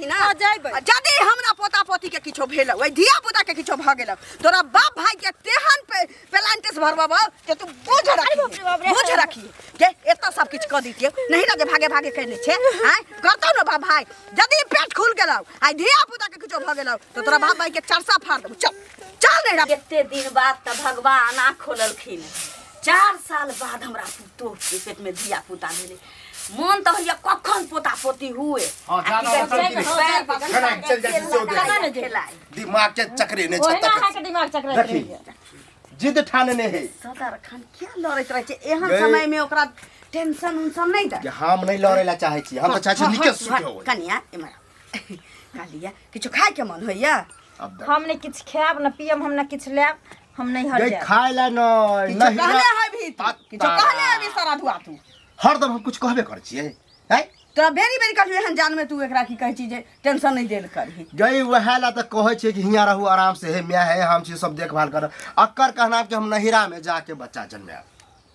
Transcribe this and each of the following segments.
जाबही ना जदी हमरा पोता पोती के किछो भेल ओइ धिया पुता के किछो भ गेल तोरा बाप भाई के तेहन पेलांटेस भरबाबा के तू बुझ रखी के एत सब किछ क दितिए नहीं ना जे भागे भागे कहने छे हैं करतौ न बाप भाई जदी पेट खुल गेलौ आई धिया पुता के किछो भ गेलौ तो तोरा बाप भाई के चरसा फाड़ देबो चल चल नहीं रा केते दिन बाद त भगवान आँख खोललखिन 4 साल बाद हमरा पुतो के पेट में धिया पुता भेले मन तो होइया कखन पोता पोती हुए हां दिमाग के चक्रे ने छत के दिमाग चक्रे देखी जिद ठानने है सदर खान क्या लड़त रहे छे एहन समय में ओकरा टेंशन उनसन नहीं दे हम नहीं लड़ेला चाहे छी हम तो चाहे छी निके सुखे हो कनिया इमरा कालिया किछो खाए के मन होइया हम ने किछ खाब न पियम हम न किछ लेब हम नहीं हर जाए खाइला नहीं कहले है भी किछो कहले है भी सारा धुआ तू हरदम हम कुछ कहबे कर छिए हैं तो बेरी बेरी कहलु एहन जान में तू एकरा की कहै छी जे टेंशन नहीं देल करही गई वहला त कहै छै कि हिया रहू आराम से है मियां है हम छी सब देखभाल कर अक्कर कहना कि हम नहिरा में जाके बच्चा जन्माब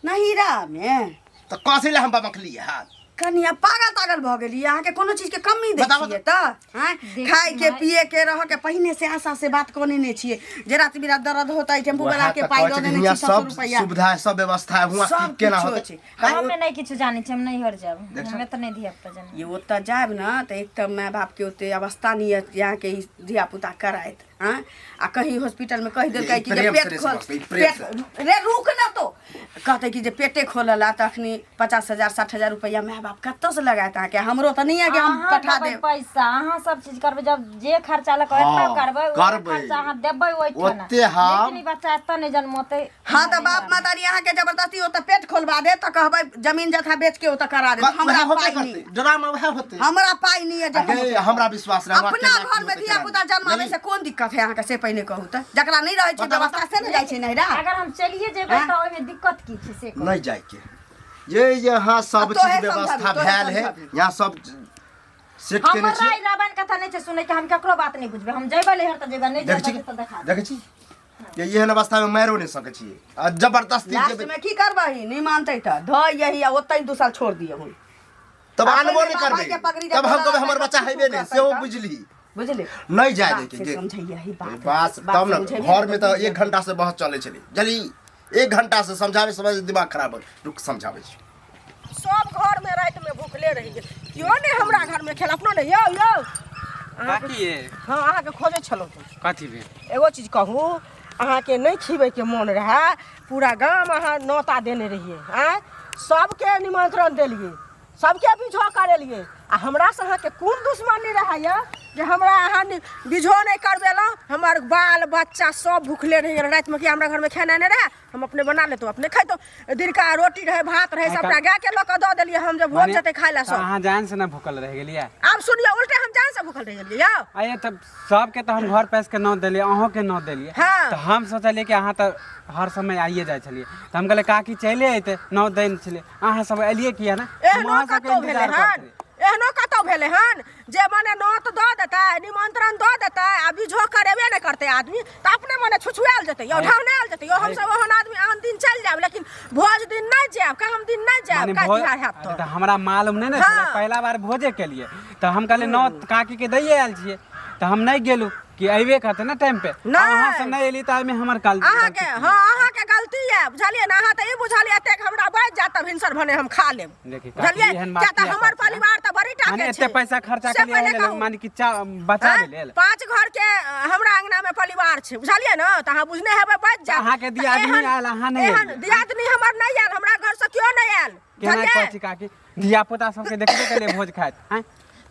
नहिरा में त कसिले हम बमखली हाथ कनिया पागल तागल भ गेली अहाँ के कोनो चीज के कमी दे छिए त हैं खाए के पिए के रह के पहिने से आशा से बात कोने ने छिए जे रात बिरात दर्द होता है टेम्पू वाला के पाई दे देने छी 100 रुपया सुविधा सब व्यवस्था हुआ केना होते हम नहीं किछ जानि छी हम नहीं हर जाब हमें त नहीं धिया पुता जानि ये ओत जाब न त एक त माय बाप के ओते अवस्था नहीं यहाँ के धिया पुता कराइत हां आ कहीं हॉस्पिटल में कह देलकै कि जे पेट खोल पेट रे रुक न तो कहते कि जे पेटे खोलला तखनी 50,000 60,000 रुपया माय बाप कत्तो से लगात आ के हमरो त नहीं है कि हम पठा दे पैसा अहाँ सब चीज करबे जब जे खर्चा ल करबे करबे खर्चा अहाँ देबे ओइ ठना ओते हां लेकिन बच्चा त नहीं जन्मते हां त बाप मातारी यहाँ के जबरदस्ती ओत पेट खोलवा दे त कहबे जमीन जथा बेच के ओत करा दे हमरा पाई नहीं ड्रामा वह होते हमरा पाई नहीं है जे हमरा विश्वास रहा अपना घर में धिया पुता जन्मावे से कोन दिक्कत है यहाँ के से पहले कहू त जकरा नहीं रहे छै व्यवस्था से न जाय छै नहिरा अगर हम चलिए जेबै त ओइ में दिक्कत की छै से नहीं जाय के ये यहाँ सब चीज व्यवस्था भेल है यहाँ सब सेट केने छी हमरा रावण कथा नहीं छै सुनै के हम केकरो बात नहीं बुझबे हम जइबे लेहर त जेबे नहीं जेबे त देखा देखे छी ये एहन अवस्था में मारो नहीं सके छी आ जबरदस्ती लास्ट में की करबही नहीं मानते त ध यही ओतै 2 साल छोड़ दिए हम तब आनबो नहीं करबे तब हम कहबे हमर बच्चा हेबे नहीं से वो बुझली बुझले नहीं जाय दे के समझैया ही बात बस तब न घर में तो 1 घंटा से बहुत चले छली जल्दी 1 घंटा से समझावे समझ दिमाग खराब हो रुक समझावे सब घर में रात में भूखले रही क्यों नहीं हमरा घर में खेल अपनो नहीं यो बाकी है हां अहाँ के खोजे छलो कथी भी एगो चीज कहूं अहाँ के नहीं खिबे के मन रहा पूरा गांव अहाँ नौता देने रहिए हैं सबके निमंत्रण देलिए सबके बिझो करेलिए आ हमरा से अहाँ के कोन दुश्मनी रहा जे हमरा अहाँ बिझो नहीं करबेला हमर बाल बच्चा सब भूखले रहिए रात में कि हमरा घर में खाना नहीं रहा हम अपने बना लेतो अपने खैतो दिन का रोटी रहे भात रहे सबटा गाय के लोक द देलिए हम जब भोज जते खाइला सब अहाँ जान से ना भूखल रह गेलिए अब सुनिए उल्टे हम जान से भूखल रह गेलिए आये तब सब के तो हम घर पैस के न देलिए अहों के न देलिए हाँ। तो हम सोचलिए कि अहाँ तो हर समय आइए जाय छलिए तो हम कहले काकी चले अइते न देन छलिए अहाँ सब एलिए किया ना एहनो कतो भेले हन एहनो कतो भेले हन जे मने नोत द देता निमंत्रण द देता आ बिझो करेबे न करते आदमी त अपने मने छुछुआल जते यो ढाउनाल जते यो हम सब ओहन आदमी आन दिन चल जाब लेकिन भोज दिन नहीं जाब का हम दिन नहीं जाब का की हैत तो हमरा मालूम नहीं ना हाँ। पहला बार भोजे के लिए तो हम कहले न काकी के दैए आयल छिए तो हम नहीं गेलू कि अइबे करते ना टाइम पे अहाँ सब नहीं एली त में हमर काल अहाँ के हां अहाँ के गलती है बुझलिए ना अहाँ त ई बुझलिए एते हमरा बाज जाता भिनसर भने हम खा लेब बुझलिए क्या त हमर परिवार त बड़ी टाके छै एते पैसा खर्चा के लिए मान कि बचा लेल 5 घर के हमरा अंगना में परिवार छै बुझलिए ना त अहाँ बुझने हेबे बाज जा अहाँ के दियादनी आयल अहाँ नहीं एहन दियादनी हमर नहीं आयल हमरा घर से क्यों नहीं आयल केना कहै छी काकी धिया पुता सब के देखबे के लिए भोज खाइत हैं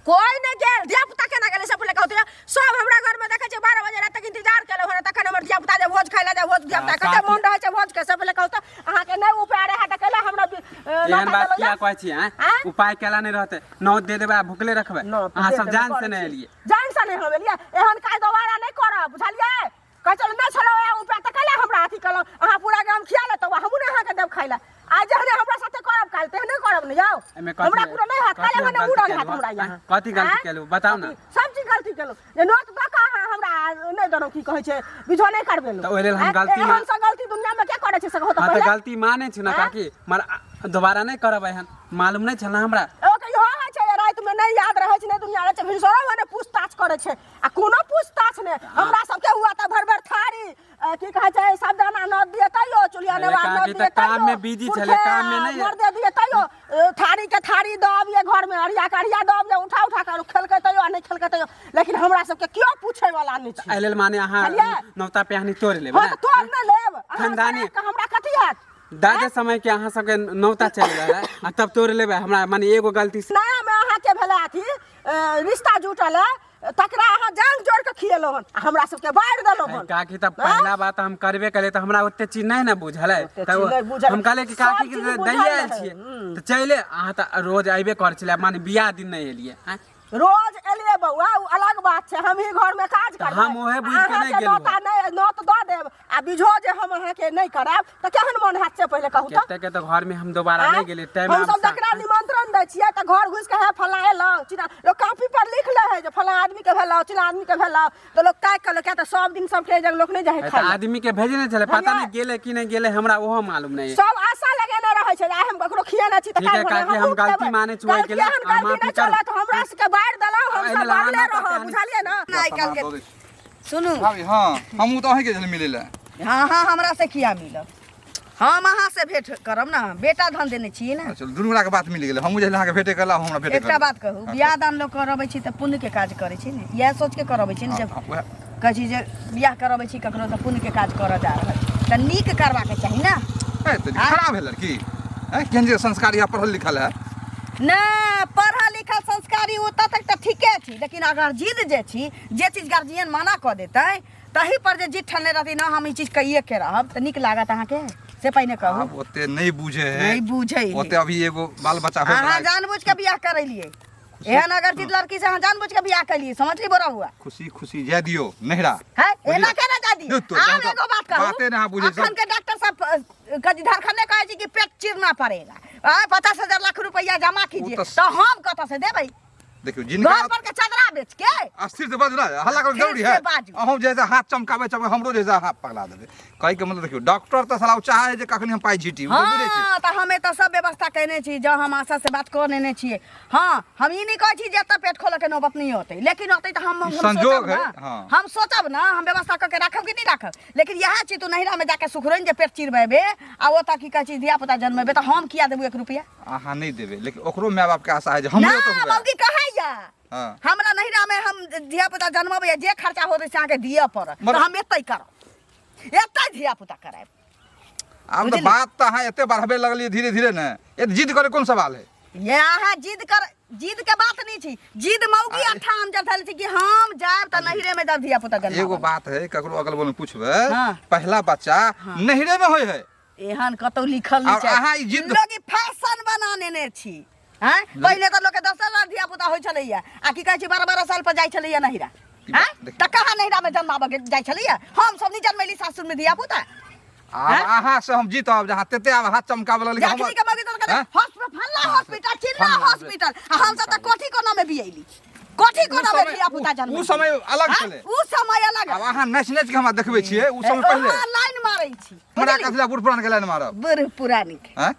कोई नहीं गेल धिया पुता केना गेले सब कहते सब हमरा घर में देखे छै 12 बजे रात तक इंतजार केले हो तखन हमर धिया पुता जे भोज खाइला जा भोज धिया पुता कते मन रहे छै भोज के सब कहते अहाँ के नहीं उपाय रहे त केला हमरा एहन बात किया कहै छी हैं उपाय केला नहीं रहते नौ दे देबे भुखले रखबे अहाँ सब जान से नहीं एलिए जान से नहीं होलिए एहन काज दोबारा नहीं करब बुझलिए कह चल ना छलो उपाय त केला हमरा अथी कलो अहाँ पूरा गांव खिया ले त हमहु ने अहाँ के देब खाइला आज जहने हमरा साथे करब काल ते नहीं करब न जाओ हमरा पूरा नहीं हाथ काले भने उड़ल हाथ हमरा यहाँ कथी गलती केलु बताओ ना सब चीज गलती केलु जे नोट द का हमरा नहीं दनो की कहै छै बिझो नहीं करबेलु तो ओले हम गलती हम सब गलती दुनिया में क्या करे छै से होत हां पहले तो गलती माने छी ना काकी मर दोबारा नहीं करब एहन मालूम नहीं छला हमरा ओ कहियो है छै रात में नहीं याद रहे छै नहीं दुनिया रहे छै भिनसरो भने पूछ पड़े छे आ कोनो पूछताछ ने हमरा सबके हुआ त भर भर थारी की कहै छै साबदाना न दिए तइयो चुलिया ने बात न दिए काम में बिजी छले काम में नहीं मोर दे दिए तइयो थारी के थारी दब ये घर में अरिया करिया दब जे उठा उठा कर खेलकै तइयो आ नहीं खेलकै तइयो लेकिन हमरा सबके क्यों पूछे वाला नहीं छै आइलेल माने अहाँ नौता पेहनी तोड़ लेब हां तोड़ न लेब खानदानी हमरा कथि हैत दादा समय के अहाँ सबके नौता चल रहा है तब तोड़ लेबे हमरा माने एगो गलती से नया में अहाँ के भेला अथी रिश्ता जुटल है तकरा अहाँ जान जोड़ के खिएलो हन हमरा सबके बाढ़ देलो हन काकी तब पहला बात हम करबे करे त हमरा ओते चीज नहीं ना बुझल है तब हम कहले कि काकी के दैए आइल छिए त चले अहाँ त रोज आइबे कर छले माने बियाह दिन नहीं एलिए रोज एलिए बउआ उ अलग बात छै हम ही घर में काज करब हम ओहे बुझ के नहीं गेलु नोता नहीं नोत द देब आ बिझो जे हम अहाँ के नहीं करब त केहन मन हाथ से पहले कहू त केते के त घर में हम दोबारा नहीं गेले टाइम हम सब जकरा निमंत्रण दै छियै त घर घुस के है फला एलो चिना लोग कॉपी पर लिख ले है जे फला आदमी के भेला चिना आदमी के भेला त लोग काय कहलो क्या त सब दिन सब के जग लोग नहीं जाय खाय आदमी के भेजने छले पता नहीं गेले कि नहीं गेले हमरा ओहो मालूम नहीं सब आशा लगेने रहे छै आ हम ककरो खियाना छी त ठीक है काकी हम गलती माने छुआ गेले आ माफी कर त हमरा से बाढ़ देला हम सब बाढ़ले रहो बुझालिए ना आई काल के सुनू भाभी हां हमहू तो अहीं के जल मिले ला हां हां हमरा से किया मिलब हम अहाँ से भेंट करब ना बेटा धन देने छिए ना चल दुनू गोरा के बात मिल गेले हमहू जे अहाँ के भेटे करला हमरा भेटे एकटा बात कहू बियाह दान लोग करबै छी त पुण्य के काज करै छी ने इएह सोच के करबै छी ने जब कहै छी जे बियाह करबै छी ककरो त पुण्य के काज कर जा रहल त नीक करबा के चाही ना ए त खराब है लड़की केंद्रीय संस्कार या पढ़ल लिखल है ना पढ़ल लिखल संस्कारी ओत तक त ठीके छी लेकिन अगर जिद जे छी जे चीज गार्जियन मना क देतै तही पर जे जिद ठनले रहती ना हम ई चीज कहिए के रहब त नीक लागत अहाँ के से पहिने कहू आप ओते नहीं बुझे है नहीं बुझे ओते अभी एगो बाल बच्चा हो अहाँ जानबूझ के बियाह करैलिए एहन अगर जिद लड़की से अहाँ जानबूझ के बियाह कैलिए समझली बोरा हुआ खुशी खुशी जा दियो नहरा है एना केना दादी आब एगो बात कहू बातें ना बुझे अखन के डॉक्टर साहब कदी धरखने कहै छी कि पेट चिरना पड़ेगा 50,000 लाख रुपया जमा कीजिए तो हम कत से देबै देखियो जिनका घर पर के चदरा बेच के अस्थिर से बाजू ना हल्ला कर जरूरी है हम जैसे हाथ चमकावे चमकावे हमरो जैसा हाथ पगला देबे कहि के मतलब देखियो डॉक्टर त सलाह चाहे जे कखनी हम पाई झीटी बुझे छी हां त हमें त सब व्यवस्था करने छी जो हम आशा से बात कर लेने छी हां हम ई नहीं कहै छी जे त पेट खोले के नौबत नहीं होतै लेकिन होतै त हम संजोग है हम सोचब ना हम व्यवस्था करके राखब कि नहीं राखब लेकिन यह छी तू नहिरा में जाके सुखरन जे पेट चिरबेबे आ ओता की कहै छी धिया पुता जन्मेबे त हम किया देबू 1 रुपया आहा नहीं देबे लेकिन ओकरो माय बाप के आशा है जे हमरो तो ना मौगी कहैया हमरा नहिरा में हम धिया पुता जन्मबे जे खर्चा होतै से आके दिए पर त हम एतै करब एतै धिया पुता कराब अब तो बात तो है एते बढ़ाबे लगलिए धीरे धीरे ना ये जिद करे कोन सवाल है ये अहाँ जिद के बात नहीं छी जिद मौगी अठा हम जथल छी कि हम जाब त नहिरे में जब धिया पुता जन्म एगो बात है ककरो अगल बगल में पूछबे पहला बच्चा नहिरे में होय है एहन कतौ लिखल नहीं छै अहाँ ई जिद लोग ई फैशन बना नेने छी हैं पहले त लोग के 10 साल धिया पुता होय छलैया आ की कहै छी 12 साल पर जाय छलैया नहिरा हैं त कहाँ नहिरा में जन्माबे जाय छलैया हम सब नहीं जन्मेली सासुर में धिया पुता आहा से हम जीतब जहां तेते अब हाथ चमकावे लगली हम जाखनी के मगे त हॉस्पिटल फल्ला हॉस्पिटल चिल्ला हॉस्पिटल हम सब त कोठी कोना में बियैली कोठी कोना में धिया पुता जन्म उ समय अलग छले उ समय अलग अब अहाँ नच नच के हम देखबै छियै उ समय पहले लाइन मारै छी हमरा कसला बुढ़ पुरान के लाइन मारब बुढ़ पुरानी के हैं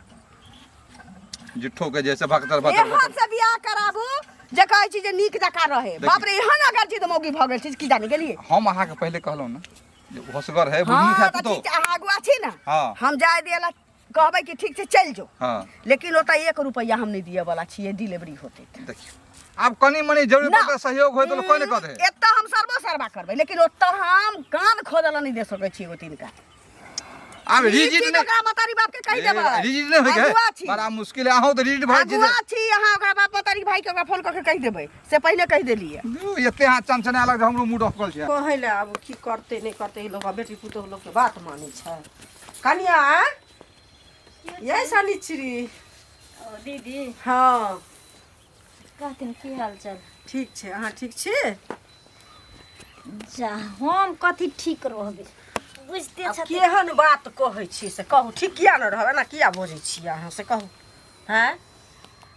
जिठो के जैसे भक्तर भक्तर एहन से बियाह कराबू जे कहै छी जे नीक जका रहे बाप रे एहन अगर जिद मौगी भ गेल छी की जाने गेलिए हम अहाँ के पहले कहलौ ना जे होसगर है बुझनी खा तो अहाँ अगुआ छी ना हम जाय देला कहबै कि ठीक छै चल जो लेकिन ओटा 1 रुपया हम नहीं दिए वाला छियै डिलीवरी होते देखियो अब कनी मनी जरूरी पड़े सहयोग होय तो कोई नहीं कहते एत्ता हम सर्व सर्वा करबै लेकिन ओत्ता हम कान खोदला नहीं दे सकै छी ओ तिनका अब रिजिड ने ओकरा मतारी बाप के कहि देबै रिजिड ने होय के बड़ा मुश्किल है अहो तो रिजिड भाई जी अगुआ छी अहाँ ओकरा बाप मतारी भाई के ओकरा फोन करके कहि देबै से पहले कहि देलिए एते हाथ चमचने अलग हमरो मूड ऑफ कल छै कहैले अब की करते नहीं करते ई लोग बेटी पुतोह लोग के बात मानै छै कनिया ये सानिचरी ओ दीदी हां कहथिन की हाल चाल ठीक छै अहाँ ठीक छी जा हम कथी ठीक रहबे बुझते छ केहन बात कहै छी से कहू ठीक किया न रहबे ना किया बोझै छी अहाँ से कहू हैं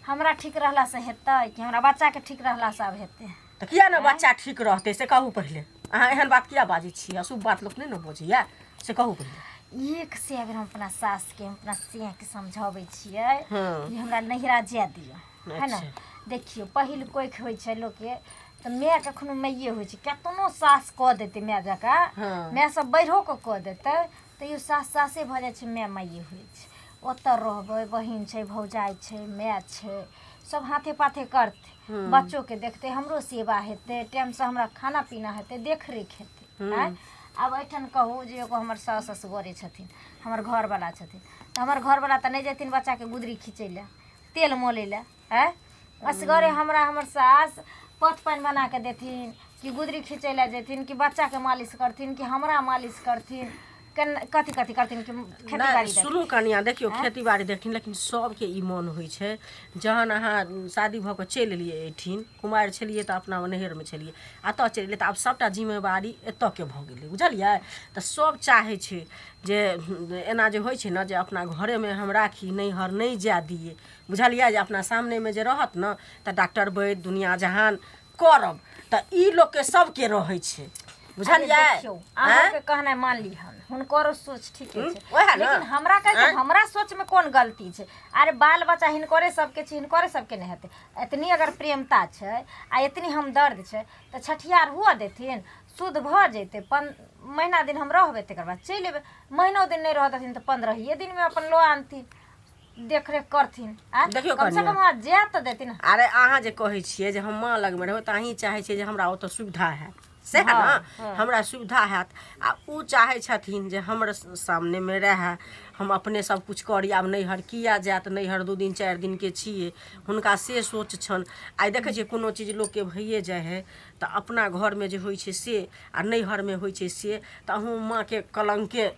हमरा ठीक रहला से हेतै कि हमरा बच्चा के ठीक रहला से अब हेतै त किया न बच्चा ठीक रहतै से कहू पहिले अहाँ एहन बात किया बाजै छी अशुभ बात लोग नहीं न बोझैया से कहू पहिले एक से अगर हम अपना सास के अपना सिया के समझाबै छियै कि हमरा नहिरा जा दियो है ना देखियो पहिल कोई होइ छै लोग के तो मैं कखनो मैये होइ छै केतनो सास कऽ देतै मैं जका मैं सब बढ़ो कऽ देतै तैयो सासे भऽ जाइ छै मैं मैये होइ छै ओतऽ रहबै बहिन छै भौजाइ छै मैं छै सब हाथे पाथे करते बच्चों के देखते हमरो सेवा हेतै टाइम से हमरा खाना पीना हेतै देख रेख हेतै अब एठन कहू जे एगो हमर सास ससुरे छथिन हमर घरवाला छथिन तो हमर घरवाला तो नहीं जथिन बच्चा के गुदरी खींचे ले तेल मोले ले है असगरे हमरा हमर सास पथ पानि बना के देथिन कि गुदरी खींचे ले जेथिन कि बच्चा के मालिश करथिन कि हमरा मालिश करथिन कथी कथी करथिन कि खेती बाड़ी सुनू कनिया देखियो खेती बाड़ी देखथिन लेकिन सबके ई मन होइ छै जहन अहाँ शादी भऽ कऽ चलि एलियै एठिन कुमारि छलियै तऽ अपना नैहरमे छलियै एतऽ चलि एलियै तऽ आब सबटा जिम्मेवारी एतऽके भऽ गेलै बुझलियै तऽ सब चाहै छै जे एना जे होइ छै ने जे अपना घरेमे हम राखी नैहर नहि जाय दियै बुझलियै जे अपना सामनेमे जे रहत ने तऽ डॉक्टर वैद्य दुनिया जहान करब तऽ ई लोकके सबके रहै छै बुझलियै अहाँके कहनाइ मान ली हम हुनकर सोच ठीके छै लेकिन हमरा कहै हमरा सोच में कोन गलती छै अरे बाल बच्चा हिनकरे सबके छै हिनकरे सबके नहीं हेतै इतनी अगर प्रेमता छै आ इतनी हमदर्द छै तऽ छठियार हुआ देथिन शुद्ध भऽ जेतै महीना दिन हम रहबै तकर बाद चलि एबै महीनो दिन नहीं रहथिन तऽ 15 दिन में अपन लो आनथिन देख रेख करथिन देखियो कम से कम वहाँ जाय तऽ देथिन अरे अहाँ जे कहै छियै जे हम माँ लगमे रहबै तऽ अहीं चाहै छियै जे हमरा ओतऽ सुविधा है से है ना हमरा सुविधा हैत आ उ चाहै छथिन जे हमर सामने में रहे हम अपने सब कुछ करी आब नैहर किया जायत नैहर 2 दिन 4 दिन के छियै हुनका से सोच छन आइ देखै छियै कोनो चीज लोक के भइए जाय है तऽ अपना घर में जे होइ छै से आ नैहर में होइ छै से तऽ अहूँ माँ के कलंके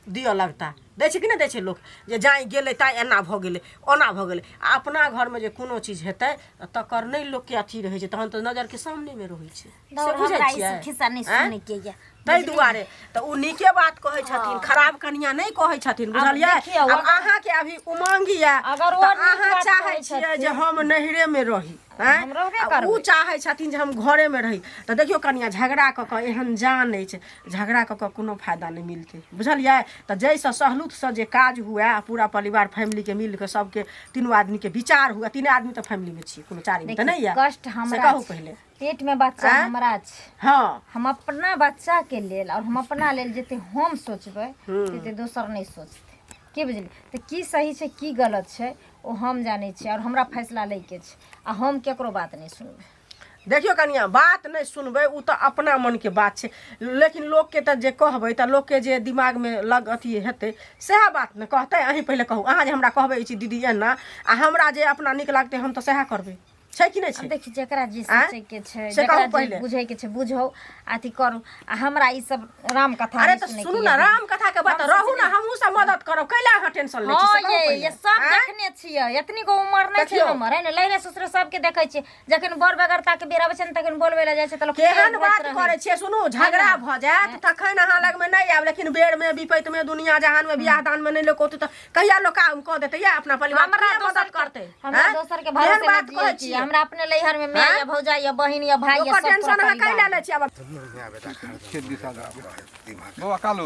दिअ लगता दै छै कि नहि दै छै लोक जे जाई गेलै ताई एना भऽ गेलै ओना भऽ गेलै आ अपना घरमे जे कोनो चीज हेतै तकर नहि लोकके अथी रहै छै तहन तऽ नजरके सामनेमे रहै छै से बुझै छियै ताहि दुआरे तऽ ओ नीके बात कहै छथिन खराब कनिया नहीं कहै छथिन बुझलियै अब अहाँके अभी उमंगी है तऽ अहाँ चाहै छियै जे हम नैहरे में रही उ चाहै छथिन जे हम घरे में रही तऽ देखियो कनिया झगड़ा कऽ कऽ एहन जान अछि झगड़ा कऽ कऽ कोनो फायदा नहीं मिलतै बुझलियै तऽ जैसे सहलूत से जे काज हुए पूरा परिवार फैमिली के मिल के सबके तीनों आदमी के विचार हुए 3 आदमी तो फैमिली में छियै कोनो 4 तो नहीं है कष्ट हमरा कहू पहले पेट में बच्चा हमरा छै हाँ हम अपना बच्चा के लेल और हम अपना लेल जते हम सोचबै तते दोसर नहीं सोचतै की बुझली तऽ की सही छै की गलत छै ओ हम जानै छियै और हमरा फैसला लै के छै आ हम केकरो बात नहीं सुनबै देखियो कनिया बात नहीं सुनबै उ तऽ अपना मन के बात छै लेकिन लोग के तऽ जे कहबै तऽ लोग के जे दिमाग में लग अथी हेतै सएह बात ने कहतै अहीं पहिले कहू अहाँ जे हमरा कहबै छी दीदी एना आ हमरा जे अपना नीक लागतै हम तऽ सएह करबै छै कि नहीं छै देखि जेकरा जे सोचे के छै जेकरा जे बुझै के छै बुझौ अथी करू आ हमरा ई सब राम कथा अरे तो सुनू ना राम कथा के बात रहू ना हमहू सब मदद करब कैला अहाँ टेंशन लै छी हां ये सब देखने छियै एतनी को उम्र नै छै हमर है ने लैरे ससुर सब के देखै छियै जखन बर बगरता के बेरा बचन तखन बोलबे ला जाय छै त लोग केहन बात करे छियै सुनू झगड़ा भ जायत तखन अहाँ लग में नै आब लेकिन बेर में विपैत में दुनिया जहान में बियाह दान में नै लोक ओत त कहिया लोक काम क देतै या अपना परिवार हमरा मदद करतै हमरा दोसर के भरोसे बात कहै छी हमरा अपने लैहर में मैं या भौजा या बहिन या भाई या सब टेंशन अहाँ कैला लै छी अब खेत दिशा बाबा कालू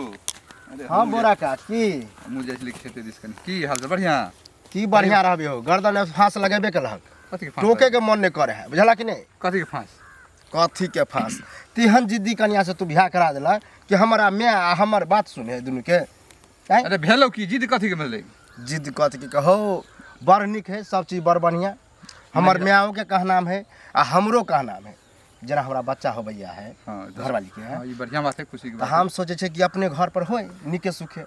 हां बोरा काट की मुझे इसलिए खेते दिस कनी की हाल है बढ़िया की बढ़िया रहबे हो गर्दन में फांस लगेबे केलहक कथी के फांस टोके के मन नहीं करे है बुझला कि नहीं कथी के फांस कथी के फांस तिहन जिद्दी कन्या से तू बियाह करा देला कि हमरा मैं आ हमर बात सुने दुनु के अरे भेलो की जिद कथी के मिलले जिद कथी के कहो बड़ निक है सब चीज बड़ बढ़िया हमर म्याओ के कहनाम है आ हमरो कहनाम है जना हमरा बच्चा होबैया है घरवाली के है ई बढ़िया बात है खुशी की बात हम सोचे छे कि अपने घर पर होय निके सुखे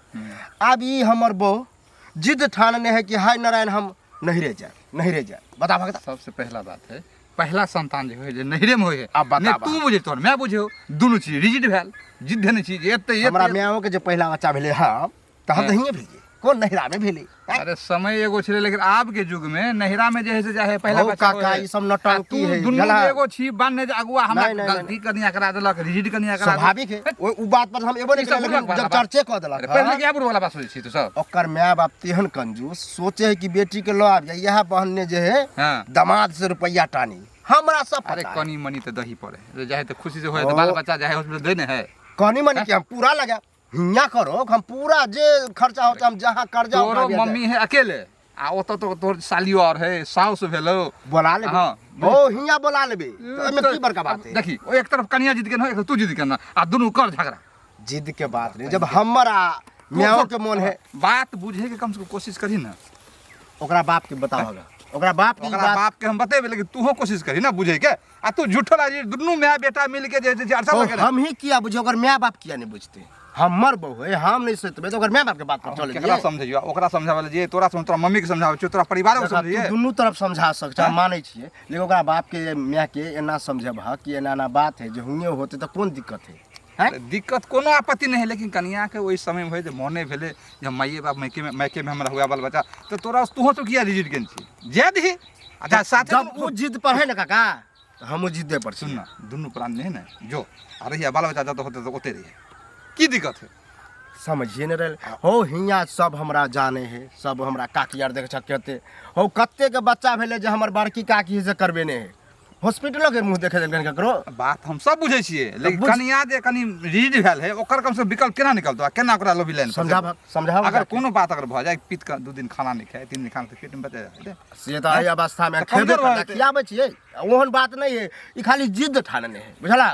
अब ई हमर बहू जिद ठानने है कि हाय नारायण हम नहिरे जाए बता भगता सबसे पहला बात है पहला संतान जे होय जे नहिरे में होय है अब बता तू बुझे तोर मैं बुझियो दुनु चीज रिजिड भेल जिद धने चीज एते हमरा म्याओ के जे पहला बच्चा भेले हम त हम दहिए भेलिए कौन नहिरा में भेली अरे समय एगो छले लेकिन आब के युग में नहिरा में जे है से जाहे पहला बच्चा काका ई सब नटंकी है दुनु एगो छी बाने जे अगुआ हमरा गलती कनिया करा देलक रिजिड कनिया करा स्वाभाविक है उ बात पर हम एबो नहीं लेकिन जब चर्चे क देलक पहले के आबरू वाला बात सोचे छी तो सब ओकर माय बाप तेहन कंजूस सोचे है कि बेटी के लो आब यह बहन ने जे है दामाद से रुपया टानी हमरा सब अरे कनी मनी तो दही पड़े जाहे तो खुशी से होए तो बाल बच्चा जाहे हॉस्पिटल देने है कनी मनी के हम पूरा लगा हिया करो हम पूरा जे खर्चा होता हम जहां कर्जा तोरो मम्मी है अकेले आ ओतो तो तोर सालियो और है साउस भेलो बोला ले हां ओ हिया बोला लेबे तो एमे की बड़का बात है। देखी ओ एक तरफ कनिया जिद के ना एक तरफ तू जिद के ना आ दोनों कर झगड़ा। जिद के बात नहीं, जब हमारा म्याओ के मन है बात बुझे के कम से कम कोशिश करी ना। ओकरा बाप के बताओगा, ओकरा बाप की ओकरा बात बाप के हम बतेबे लेकिन तू कोशिश करी ना बुझे के। आ तू झूठो लाजी दुनू माय बेटा मिल के जे अरसा तो लगे हम ही किया बुझे, ओकर माय बाप किया नहीं बुझते। हमर बहू है, हम नहीं सोचबे तो ओकर माय बाप के बात पर चले केकरा समझियो, ओकरा समझावे जे तोरा तोरा मम्मी के समझावे छ, तोरा परिवार के समझिए। दुनू तरफ समझा सकछ, हम मानै छियै, लेकिन ओकरा बाप के माय के एना समझब ह कि एना ना बात है, जे हुए होते तो कोन दिक्कत है। दिक्कत कोनो आपत्ति नहीं है, लेकिन कनिया के वही समय में जे मने भेले जब माइए बाप मैके में हमरा हुआ बाल बच्चा तो तोरा तू तो किया रिजिट गेन छी जे दी। अच्छा साथ जब वो जिद पर है ना काका, तो हम जिद्दे पर सुन ना दोनों प्राण नहीं ना जो आ रही बाल बच्चा जब होते तो ओते रही की दिक्कत है समझिए न रहे हो। हियाँ सब हमरा जाने है, सब हमरा काकी आर देख कहते हो, कत्ते के बच्चा भेले जे हमर बड़की काकी से करबे ने है, हॉस्पिटलो के मुंह देखे देलकन ककरो। बात हम सब बुझे छिए, लेकिन कनिया जे कनी रिजिट भेल है ओकर कम से विकल्प केना निकलतो, केना ओकरा लोभी लाइन समझाव। अगर कोनो बात अगर भ जाए पित का 2 दिन खाना नहीं खाए 3 दिन खाना तो पेट में बचे जाए से तो एही अवस्था में खेबे करना खियाबे छिए, ओहन बात नहीं है, ई खाली जिद ठानने है, बुझला।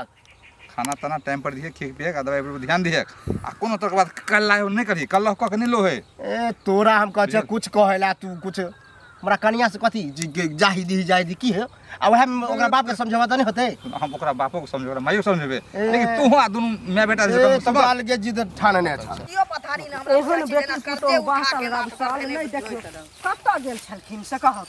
खाना ताना टाइम पर दिए, खेक पिए, दवाई पर ध्यान दिए, आ कोनो तरह के बात कल्ला नहीं करी, कल्ला क के नहीं लो है। ए तोरा हम कह कुछ कहेला तू कुछ हमरा कनिया से कथी जाही दी जाय दी की है, आ वह ओकरा बाप के समझावा त नहीं होते। हम ओकरा बापो को समझेबे माइयो समझेबे, लेकिन तू आ दोनों मैं बेटा से सब गाल के जिद ठानने अच्छा। कियो पथारी ना हमरा एहन जेना बेटी करते पुतोह उठा बात के लगा साल नहीं देखियो कत्ता गेल छलखिन से कहत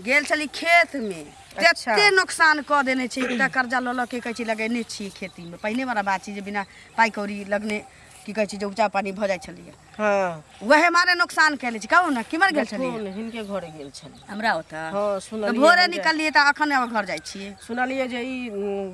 गेल छली खेत में, अच्छा। तेते नुकसान क देने छी, एकटा कर्जा ल ल के कहै छी लगेने छी खेती में। पहिने वाला बात छी जे बिना पाई कौड़ी लगने की कहै छी जे उपजा पानी भ जाय छलिए, हां वहे मारे नुकसान कैले छी। कहू ना किमर गेल छलिए हिनके घरे गेल छली हमरा ओता। हां तो सुनलिए भोरे निकलिए त अखन अब घर जाय छिए। सुनलिए जे ई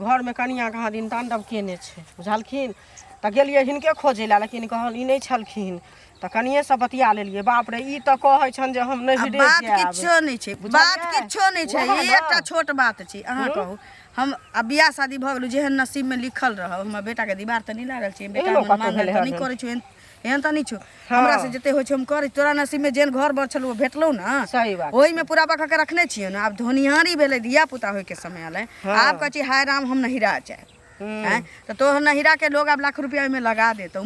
घर में कनिया कहाँ दिन तांडव केने छै बुझलखिन, त गेलिए हिनके खोजे ला, लेकिन कहल ई नहीं छलखिन, त कनिए से बतिया लेलिए। बाप रे ई त कहै छन जे हम नहीं रे बात जाब। किछो नहीं छै, बात किछो नहीं छै, एकटा छोट बात छै। अहाँ कहू हम अब बियाह शादी भ गेलु, जेहन नसीब में लिखल रह, हमर बेटा के दीवार त नहीं लागल छै, बेटा एहनो मन कतौ मान भेलै त नहीं हन। करे छु, एहन त नहीं छु। हमरा से जते होय छै हम करे, तोरा नसीब में जेन घर बर छलु भेटलौ ना, सही बात ओही में पूरा बका के रखने छियो ना। अब धोनिहारी भेले, दिया पुता होय के समय आले, आप कहै छी हाय राम हम नहिरा जाए हैं, त तो नहिरा के लोग अब लाख रुपया में लगा दे, तो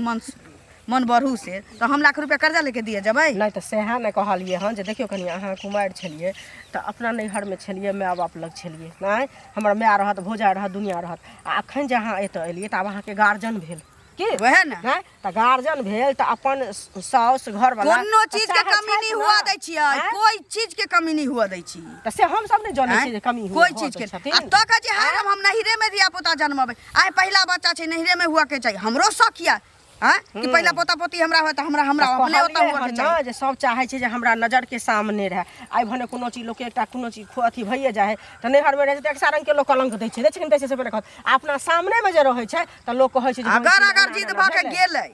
मन बढ़ू से तो हम लाख रुपया कर्जा लेके दिए जबै नहीं तो सेहा ने कहलिए हन जे देखियो कनी अहाँ कुमार छलिए तो अपना नैहर में छलिए, माय बाप लग छलिए नहीं, हमर माय रहत भौजा रहत दुनिया रहत, आ अखन जे अहाँ एतऽ एलिए तब अहाँ के गार्जियन भेल की वहे ना, नहीं तो गार्जियन भेल तो अपन साउस घर वाला कोनो चीज के कमी नहीं हुआ दै छियै, कोई चीज के कमी नहीं हुआ दै छी। तो से हम सब नहीं जाने छी जे कमी कोई चीज के आ तो कह छी हाय हम नहिरे में दिया पोता जन्मबे, आइ पहिला बच्चा छै नहिरे में हुआ के चाहिए, हमरो शौक या हैं कि पहिला पोता पोती हमरा होय त हमरा अपने ओता हुआ के ना चाहिए। जे सब चाहे छै जे हमरा नजर के सामने रहे, आइ भने कोनो चीज लोग के एकटा कोनो चीज अथी भइए जाए त नैहर में रहे त एक सारंग के लोग कलंक दै छै, देखिन दै छै से पहिले कहत अपना सामने में जे रहै छै त लोग कहै छै जे अगर जिद भ के गेलै,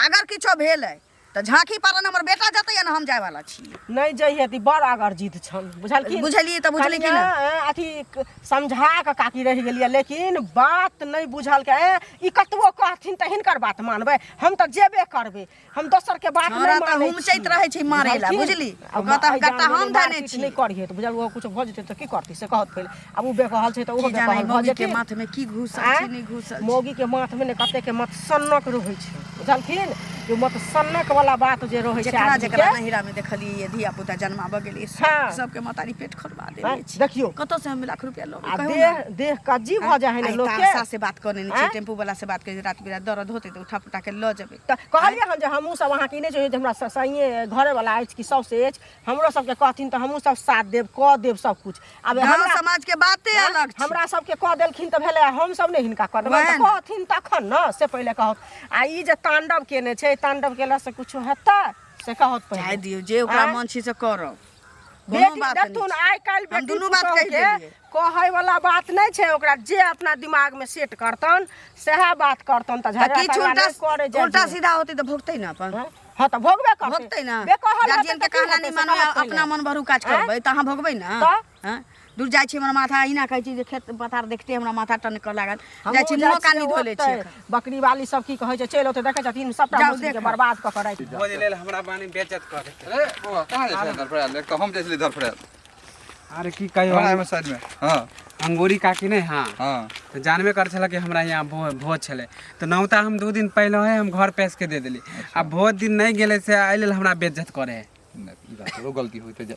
अगर किछो भेलै त झांकी पारन हमर बेटा जतै न हम जाय वाला छी, नहीं जइए ती बड़ अगर जिद छन बुझलखिन। बुझलिए त बुझली कि ना, अथी समझा के काकी रह गेलिए, लेकिन बात नहीं बुझल के ई कतबो कहथिन त हिनकर बात मानबे, हम त जेबे करबे, हम दोसर के बात हमरा नहीं त मानै हुमचैत रहै छै मारै ला, बुझली कता हम धने छी नहीं करिए तो बुझल वो कुछ भ जेते त की करती से कहत पहिले, अब उ बेकहल छै त ओ की जाने बेकहल भ मौगी के जेते माथ में की घुसल छी नहीं घुसल छी। मौगी के माथ में ने कते के मत सन्नक रहै छै बुझलखिन, जो मत सन्नक वाला बात जे रहै छै जेकरा आदमी जेकरा के। नहिरा में देखलिए धिया पुता जन्माबे गेलिए, हाँ। सबके मतारी पेट खोलबा हाँ, देले छी, देखियो कतो से हम लाख रुपया लो आ देह कज्जी भ जाए है लोग के। तारसा से बात करने छी, टेम्पू वाला से बात करे, रात बिरात दर्द होते तो उठा पुटा के ल जेबे। त कहलिए हम जे हमहू सब अहाँ के नहीं चाहिए जे हमरा सही घरे वाला अछि कि सौसे अछि, हमरो सब के कहथिन त हमहू सब साथ देब क देब सब कुछ। अब गांव हमरा समाज के बाते अलग छै, हमरा सब के कह देलखिन त भेले, हम सब नहीं हिनका कह देबै वैह त कहथिन तखन न, से पहिले कहत आ ई जे तांडव केने छै, तांडव केला से कुछ हेतै से कहत चाहे पहिले। दियो जे ओकरा मन छी से करो, कोनो बेटी बात देखथुन नहीं, आइ काल्हि हम बेटी दुनू बात पुतौह कहि के देलियै। कहै वाला बात नहीं छै, ओकरा जे अपना दिमाग में सेट करतन सेहा बात करतन त झगड़ा किछु झगड़ा नहीं करे जे उल्टा सीधा होते तो भुगतै ना अपन, हां त भोगबे करतै, भुगतै ना, बेकहल गार्जियन के कहना नहीं मानो, अपना मन भरू काज करबै त अहाँ भोगबै ना। त? हां दूर जाइ छी हमर माथा इना कहै छी जे खेत पथार देखते हमरा माथा टनक लागल, हमहूँ जाइ छी मुंह कानी छियै धो लै छी। ओतै, बकरी वाली सब की कहै छै चल ओते देखै छथिन सबटा जाउ मछली के देख। बर्बाद क के राखि दे। भोज लेल हमरा बानी बेइज्जत करे। ए ओ कहां जाइ छै धरफड़ाल, एक तो हम जाइ छली धरफड़ाल अरे की कहियो हमरा में साइड में हां अंगूरी काकी नहीं हाँ हां तो जानबे कर छला कि हमरा यहाँ भोज छले तो नौता हम 2 दिन पहले है हम घर पेश के दे देली अब भोज दिन नहीं गेले से आइ लेल हमरा बेइज्जत करे है ई बात रो गलती होई त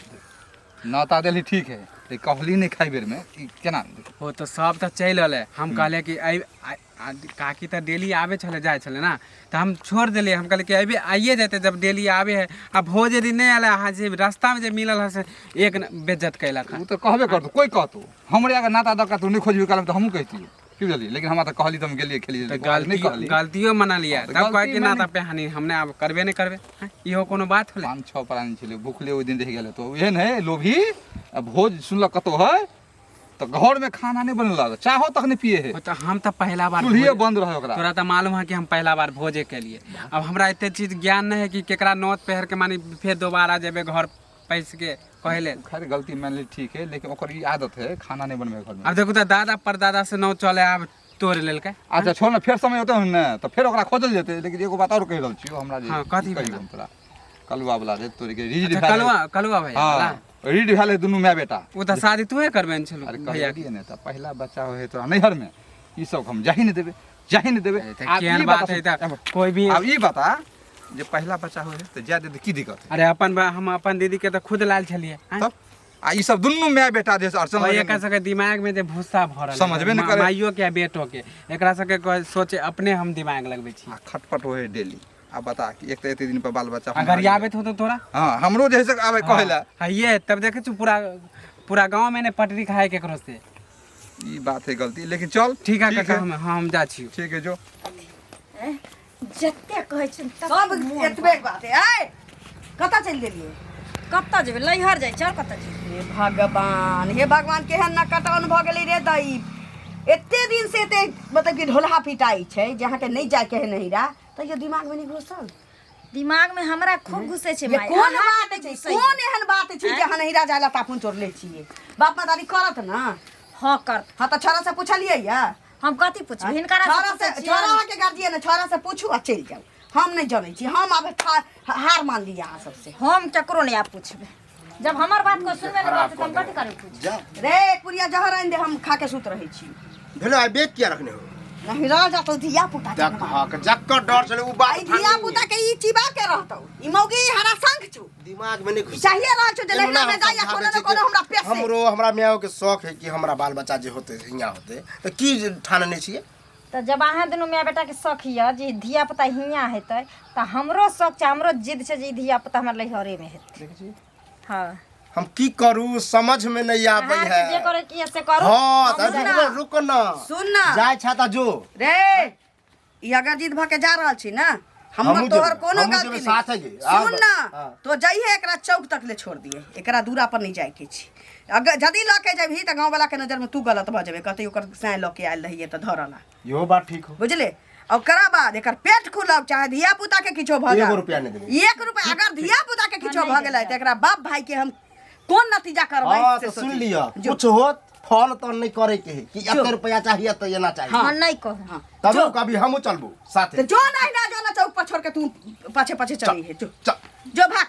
नाता देली ठीक है लेकिन कहली नहीं खाई बेर में कि केना हो तो सब तो चल रहे हम कहले कि काकी तो डेली आवे छले जाए छले ना तो हम छोड़ दिले हम कहले कि अभी आइए जाते जब डेली आवे है अब भोज दिन नहीं आले अहाँ जे रास्ता में जे मिलल है से एक बेइज्जत कैलक तू तो कहबे करतो कोई कहतो हमरे अगर नाता दका तू नहीं खोजबे काल तो हमहू कहती क्यों जल्दी लेकिन हम तो कहली तो हम गेलिए खेली तो गलतियों मना लिया तब कह के नाता पे हानि हमने अब करबे नहीं करबे इहो कोनो बात होले 5-6 प्राणी छले भूखले ओइ दिन रह गेले तो एहन है लोभी भोज सुनल कतो है तो घर में खाना नहीं बनल चाहो तक नहीं पिए है तो हम तो पहला बार चूल्हे बंद रहे ओकरा तोरा तो मालूम है कि हम पहला बार भोजे के लिए अब हमरा इतने चीज ज्ञान नहीं है कि केकरा नौत पहर के मानी फिर दोबारा जेबे घर पैस के कहले खैर गलती मान ली ठीक है लेकिन ओकर ई आदत है खाना नहीं बनबे घर में अब देखो तो दादा परदादा से नौ चले अब तोड़ लेल के अच्छा छोड़ ना फिर समय होते है ना तो फिर ओकरा खोजल जेते लेकिन एगो बात और कह रहल छी हमरा जे हाँ, कथी कही बता? हम तोरा कलुआ वाला रे तोरी के रीड अच्छा, कलुआ भैया हां रीड भेले दुनु माय बेटा वो तो शादी तूहे करबे छलो अरे भैया भैया ने तो पहला बच्चा होए तो नैहर में ई सब हम जाही नहीं देबे जाही नहीं देबे तो केहन बात है त कोई भी अब ई बता जे पहला बच्चा होए तो जा दे की दिक्कत है अरे हम अपन दीदी के तो खुद लाल छलिए तब आ ई सब दुनु माय बेटा जे अड़चन और एक सके दिमाग में जे भूसा भरल है, समझबे नहीं करे। माइयो के बेटो के एकरा सके सोचे अपने हम दिमाग लगबे छी खटपट होए डेली अब बता कि एक तो एते दिन पर बाल बच्चा अगर याबे तो तोरा हां हमरो जैसे आवे कहेला हाँ ये तब देखे तू पूरा गांव में ने पटरी खाए केकरो से ई बात है गलती लेकिन चल ठीक है काका हम जा छी ठीक है जो जते कहै छै सब एतबे बात है आय कतऽ चलि गेलिए कत्ता जेबै लैहर जाइ चल कत्ता जेबै हे भगवान केहन न कटौन भऽ गेलै रे दई एते दिन से एते मतलब कि ढोलहा पिटाई छै जहाँ के नहीं जाय के है नहिरा तो ये दिमाग में नहीं घुसल दिमाग में हमरा खूब घुसे छै ये माय कोन बात छै कोन एहन बात छै जे अहाँ नहिरा जाला त अपन चोर ले छिए बाप मदारी करत ना हाँ कर हाँ तो छोरा से पूछलिए या हम कथी पूछब हिनकरा छोरा के गार्जियन छोरा से पूछू आ चल जाओ हम नहीं जानै छी हम अब हार मान लिया अहाँ सबसे हम केकरो नहीं आप पूछबे जब हमर बात को सुनबे नहीं करते हम कथी करे पूछ जा रे पुरिया जहर आइन दे हम खा के सुत रहे छी भेलो आई बेग किया रखने हो नहीं रह जातो धिया पुता के देख हां के जक्कर डर चले उ बात भाई धिया पुता के ई चिबा के रहतो ई मौगी हरा संग छु दिमाग में नहीं घुस चाहिए रह छु जे लहना में जाया कोनो न कोनो हमरा पेट से हमरा मियाओ के शौक है कि हमरा बाल बच्चा जे होते हियां होते तो की ठानने छिए तो जब अहाँ दुनू माय बेटा के शौक हिया जे धिया पुता हिया हेतै त हमरो शौक छै हमरो जिद छै जे धिया पुता हमर लहरे में हेतै हां हम की करू समझ में नहीं आबै है जे करे की से करू हां त रुक ना सुन ना जाय छाता जो रे ई अगर जिद भ के जा रहल छी ना हम तोहर कोनो गलती साथ है सुन ना तो जाइए एकरा चौक तक ले छोड़ दिए एकरा दूरा पर नहीं जाए के छी अगर जदी ल के जेबही त गांव वाला के नजर में तू गलत भ जेबे कहते ओकर साय ल के आइल रहिए त धरला यो बात ठीक हो बुझले और करा बाद एकर पेट खुलब चाहे धिया पुता के किछो भ जाए 1 रुपया नहीं देबे 1 रुपया अगर धिया पुता के किछो भ गेलै त एकरा बाप भाई के हम कौन नतीजा करबै हां से तो सुन सोची। लिया जो। कुछ होत फोन तो नहीं करे के है कि 1 रुपया चाहिए तो ये ना चाहिए हाँ। हम नहीं कहू हाँ तब कभी हम चलबो साथे तो जो नहीं ना जो ना चौक पर छोड़ के तू पाछे पाछे चली है जो चल जो भाग